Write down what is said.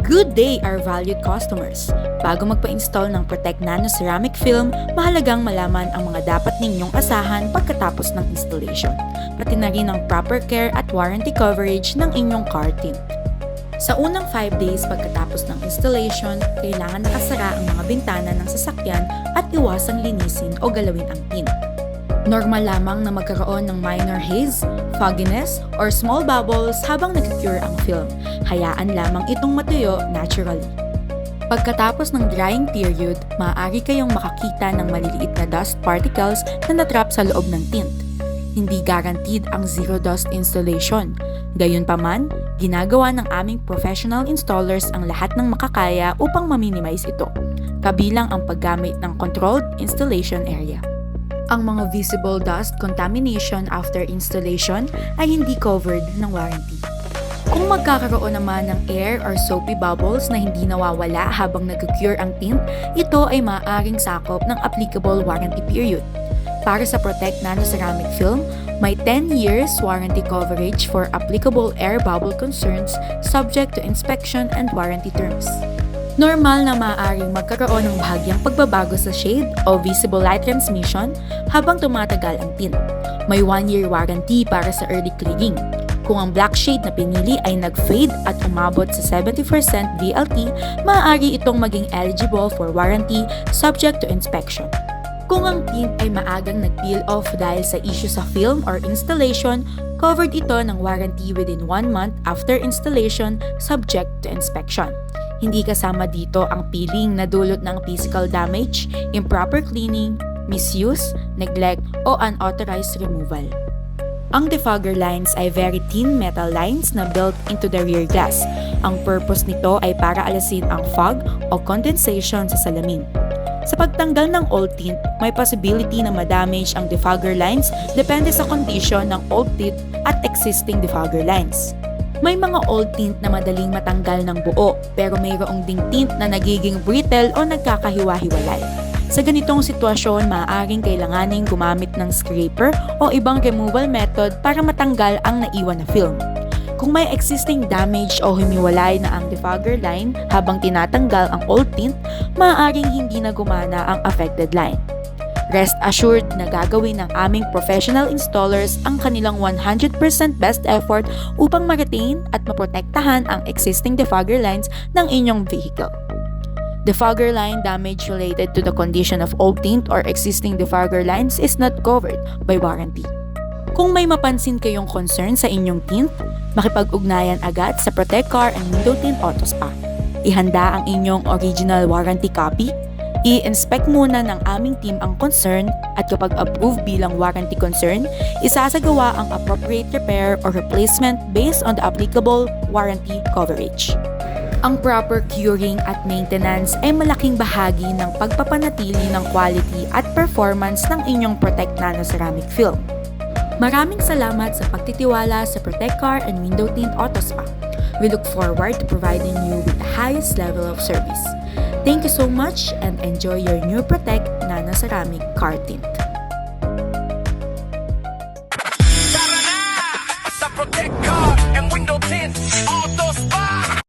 Good day, our valued customers! Bago magpa-install ng Protect Nano Ceramic Film, mahalagang malaman ang mga dapat ninyong asahan pagkatapos ng installation, pati na rin ang proper care at warranty coverage ng inyong car tint. Sa unang 5 days pagkatapos ng installation, kailangan nakasara ang mga bintana ng sasakyan at iwasang linisin o galawin ang tint. Normal lamang na magkaroon ng minor haze, fogginess, or small bubbles habang nag-cure ang film. Hayaan lamang itong matuyo naturally. Pagkatapos ng drying period, maaari kayong makakita ng maliliit na dust particles na natrap sa loob ng tint. Hindi guaranteed ang zero dust installation. Gayunpaman, ginagawa ng aming professional installers ang lahat ng makakaya upang ma-minimize ito, kabilang ang paggamit ng controlled installation area. Ang mga visible dust contamination after installation ay hindi covered ng warranty. Kung magkakaroon naman ng air or soapy bubbles na hindi nawawala habang nag-cure ang tint, ito ay maaaring sakop ng applicable warranty period. Para sa Protect Nano Ceramic Film, may 10 years warranty coverage for applicable air bubble concerns subject to inspection and warranty terms. Normal na maaaring magkaroon ng bahagyang pagbabago sa shade o visible light transmission habang tumatagal ang tint. May 1-year warranty para sa early clearing. Kung ang black shade na pinili ay nag-fade at umabot sa 70% VLT, maaari itong maging eligible for warranty subject to inspection. Kung ang tint ay maagang nag-peel off dahil sa issue sa film or installation, covered ito ng warranty within 1 month after installation subject to inspection. Hindi kasama dito ang peeling na dulot ng physical damage, improper cleaning, misuse, neglect, o unauthorized removal. Ang defogger lines ay very thin metal lines na built into the rear glass. Ang purpose nito ay para alasin ang fog o condensation sa salamin. Sa pagtanggal ng old tint, may possibility na ma-damage ang defogger lines depende sa condition ng old tint at existing defogger lines. May mga old tint na madaling matanggal ng buo, pero mayroong ding tint na nagiging brittle o nagkakahiwa-hiwalay. Sa ganitong sitwasyon, maaaring kailanganing gumamit ng scraper o ibang removal method para matanggal ang naiwan na film. Kung may existing damage o humiwalay na ang defogger line habang tinatanggal ang old tint, maaaring hindi na gumana ang affected line. Rest assured na gagawin ng aming professional installers ang kanilang 100% best effort upang ma-retain at maprotektahan ang existing defogger lines ng inyong vehicle. Defogger line damage related to the condition of old tint or existing defogger lines is not covered by warranty. Kung may mapansin kayong concern sa inyong tint, makipag-ugnayan agad sa Protect Car and Window Tint Auto Spa. Ihanda ang inyong original warranty copy, i-inspect muna ng aming team ang concern at kapag approved bilang warranty concern, isasagawa ang appropriate repair or replacement based on the applicable warranty coverage. Ang proper curing at maintenance ay malaking bahagi ng pagpapanatili ng quality at performance ng inyong Protect Nano Ceramic Film. Maraming salamat sa pagtitiwala sa Protect Car and Window Tint Auto Spa. We look forward to providing you with the highest level of service. Thank you so much and enjoy your new Protect Nano Ceramic Car Tint.